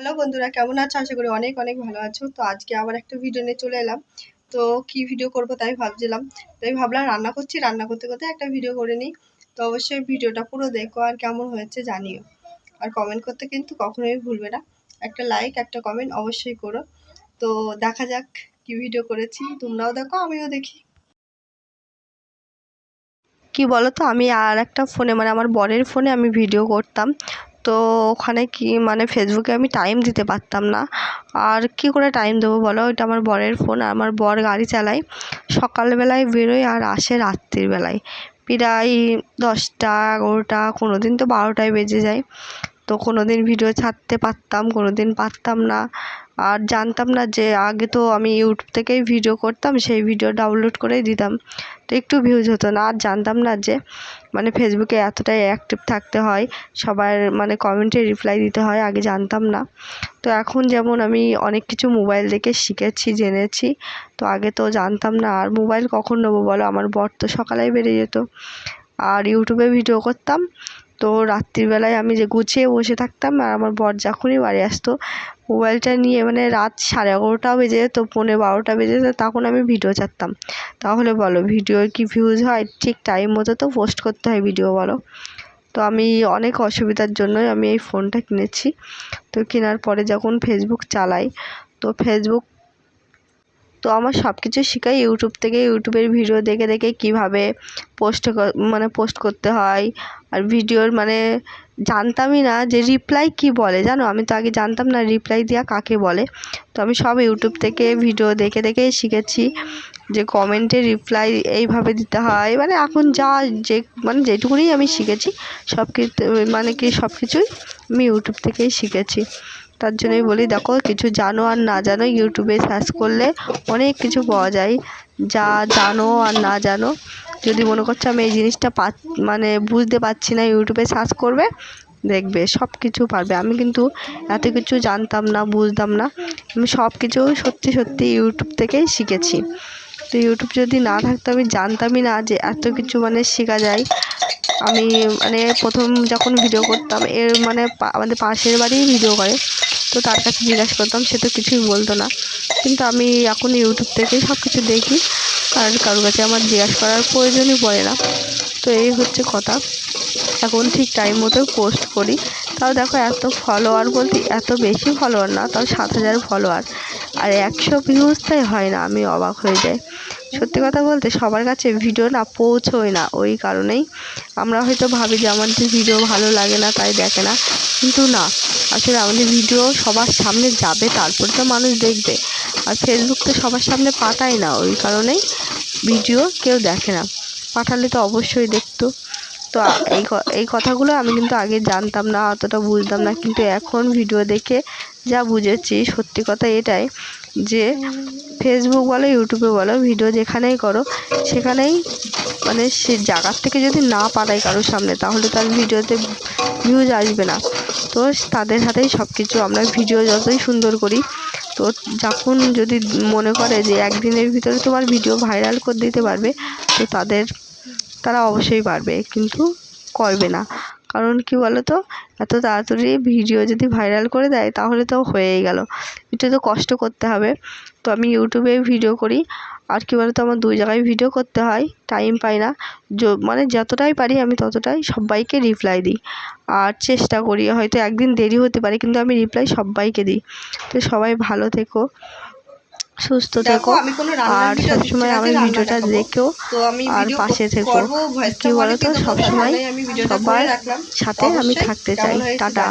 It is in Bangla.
হ্যালো বন্ধুরা, কেমন আছো? আশা করি অনেক অনেক ভালো আছো। তো আজকে আবার একটা ভিডিও নিয়ে চলে এলাম। তো কি ভিডিও করব তাই ভাবছিলাম, তাই ভাবলাম রান্না করছি, রান্না করতে করতে একটা ভিডিও করে নিই। তো অবশ্যই ভিডিওটা পুরো দেখো আর কেমন হয়েছে জানিও। আর কমেন্ট করতে কিন্তু কখনোই ভুলবে না, একটা লাইক একটা কমেন্ট অবশ্যই করো। তো দেখা যাক কি ভিডিও করেছি, তোমরাও দেখো আমিও দেখি। কি বলো তো, আমি আর একটা ফোনে মানে আমার বরের ফোনে আমি ভিডিও করতাম। তো ওখানে কি মানে ফেসবুকে আমি টাইম দিতে পারতাম না। আর কি করে টাইম দেবো বলো, ওইটা আমার বরের ফোন, আর আমার বর গাড়ি চালায়, সকালবেলায় বেরোয় আর আসে রাত্রির বেলায়, প্রায় 10টা 11টা, কোনো দিন তো 12টায় বেজে যায়। তো কোনো দিন ভিডিও ছাড়তে পারতাম, কোনো দিন পারতাম না। আর জানতাম না যে আগে তো আমি ইউটিউব থেকেই ভিডিও করতাম, সেই ভিডিও ডাউনলোড করেই দিতাম, তো একটু ভিউজ হতো না। আর জানতাম না যে মানে ফেসবুকে এতটাই অ্যাক্টিভ থাকতে হয়, সবার মানে কমেন্টে রিপ্লাই দিতে হয়, আগে জানতাম না। তো এখন যেমন আমি অনেক কিছু মোবাইল দেখে শিখেছি, জেনেছি, তো আগে তো জানতাম না। আর মোবাইল কখন নেবো বলো, আমার বর তো সকালেই বেরিয়ে যেত, আর ইউটিউবে ভিডিও করতাম। তো রাত্রিবেলায় আমি যে গুছিয়ে বসে থাকতাম, আর আমার বর যখনই বাড়ি আসতো মোবাইলটা নিয়ে, মানে রাত 11:30টাও বেজে যেত, 11:45টা বেজে যেত, তখন আমি ভিডিও ছাড়তাম। তাহলে বলো ভিডিওর কি ভিউজ হয়? ঠিক টাইম মতো তো পোস্ট করতে হয় ভিডিও, বলো। তো আমি অনেক অসুবিধার জন্যই আমি এই ফোনটা কিনেছি। তো কেনার পরে যখন ফেসবুক চালাই, তো ফেসবুক তো আমার সব কিছু শেখাই ইউটিউব থেকে, ইউটিউবের ভিডিও দেখে দেখে কীভাবে পোস্ট করতে হয়। আর ভিডিওর মানে জানতামই না যে রিপ্লাই কি বলে, জানো, আমি তো আগে জানতাম না রিপ্লাই দেওয়া কাকে বলে। তো আমি সব ইউটিউব থেকে ভিডিও দেখে দেখে শিখেছি যে কমেন্টে রিপ্লাই এইভাবে দিতে হয়। মানে এখন যে মানে যেটুকুনি আমি শিখেছি সব কিছু, মানে কি সব কিছুই আমি ইউটিউব থেকেই শিখেছি। তার জন্যই বলি, দেখো কিছু জানো আর না জানো ইউটিউবে সার্চ করলে অনেক কিছু পাওয়া যায়। যা জানো আর না জানো, যদি মনে করছো আমি এই জিনিসটা মানে বুঝতে পারছি না, ইউটিউবে সার্চ করবে, দেখবে সব কিছু পারবে। আমি কিন্তু এত কিছু জানতাম না, বুঝতাম না, আমি সব কিছু সত্যি সত্যি ইউটিউব থেকেই শিখেছি। তো ইউটিউব যদি না থাকতো আমি জানতামই না যে এত কিছু মানে শেখা যায়। আমি মানে প্রথম যখন ভিডিও করতাম, মানে আমাদের পাশের বাড়ি ভিডিও করে, তো তার কাছে জিজ্ঞাসা করতাম, সে তো কিছুই বলতো না। কিন্তু আমি এখন ইউটিউব থেকেই সব কিছু দেখি, আর কারোর কাছে আমার জিজ্ঞাসা করার প্রয়োজনই পড়ে না। তো এই হচ্ছে কথা, এখন ঠিক টাইম মতো পোস্ট করি। তাও দেখো এত ফলোয়ার, বলতে এত বেশি ফলোয়ার না, তাও 7,000 ফলোয়ার, আর 100 ভিউজ তাই হয় না, আমি অবাক হয়ে যাই। সত্যি কথা বলতে সবার কাছে ভিডিও না পৌঁছোয় না, ওই কারণেই আমরা হয়তো ভাবি যে আমাদের ভিডিও ভালো লাগে না তাই দেখে না, কিন্তু না, আসলে আমাদের ভিডিও সবার সামনে যাবে তারপরে তো মানুষ দেখবে। আর ফেসবুক তো সবার সামনে পাঠায় না, ওই কারণেই ভিডিও কেউ দেখে না, পাঠালে তো অবশ্যই দেখতো। তো এই কথাগুলো আমি কিন্তু আগে জানতাম না, অতটা বুঝতাম না, কিন্তু এখন ভিডিও দেখে যা বুঝেছি, সত্যি কথা এটাই যে ফেসবুক বলো ইউটিউবে বলো, ভিডিও যেখানেই করো সেখানেই মানে সে জায়গার থেকে যদি না পাঠায় কারোর সামনে, তাহলে তার ভিডিওতে ভিউজ আসবে না। তো তাদের হাতেই সব কিছু, আমরা ভিডিও যতই সুন্দর করি, তো যখন যদি মনে করে যে একদিনের ভিতরে তোমার ভিডিও ভাইরাল করে দিতে পারবে, তো তারা অবশ্যই পারবে, কিন্তু করবে না। কারণ কি বলো তো, এত তাড়াতাড়ি ভিডিও যদি ভাইরাল করে দেয় তাহলে তো হয়েই গেল, একটু তো কষ্ট করতে হবে। তো আমি ইউটিউবে ভিডিও করি, আর কি বলো তো আমার 2 জায়গায় ভিডিও করতে হয়, টাইম পাই না। মানে যতটাই পারি আমি ততটাই সবাইকে রিপ্লাই দিই, আর চেষ্টা করি, হয়তো একদিন দেরি হতে পারে কিন্তু আমি রিপ্লাই সবাইকে দিই। তো সবাই ভালো থেকো, সুস্থ থেকো, আর সবসময় আমার ভিডিওটা দেখো, আর পাশে থেকো। কি বলো তো, সবসময় সবার সাথে আমি থাকতে চাই। টাটা।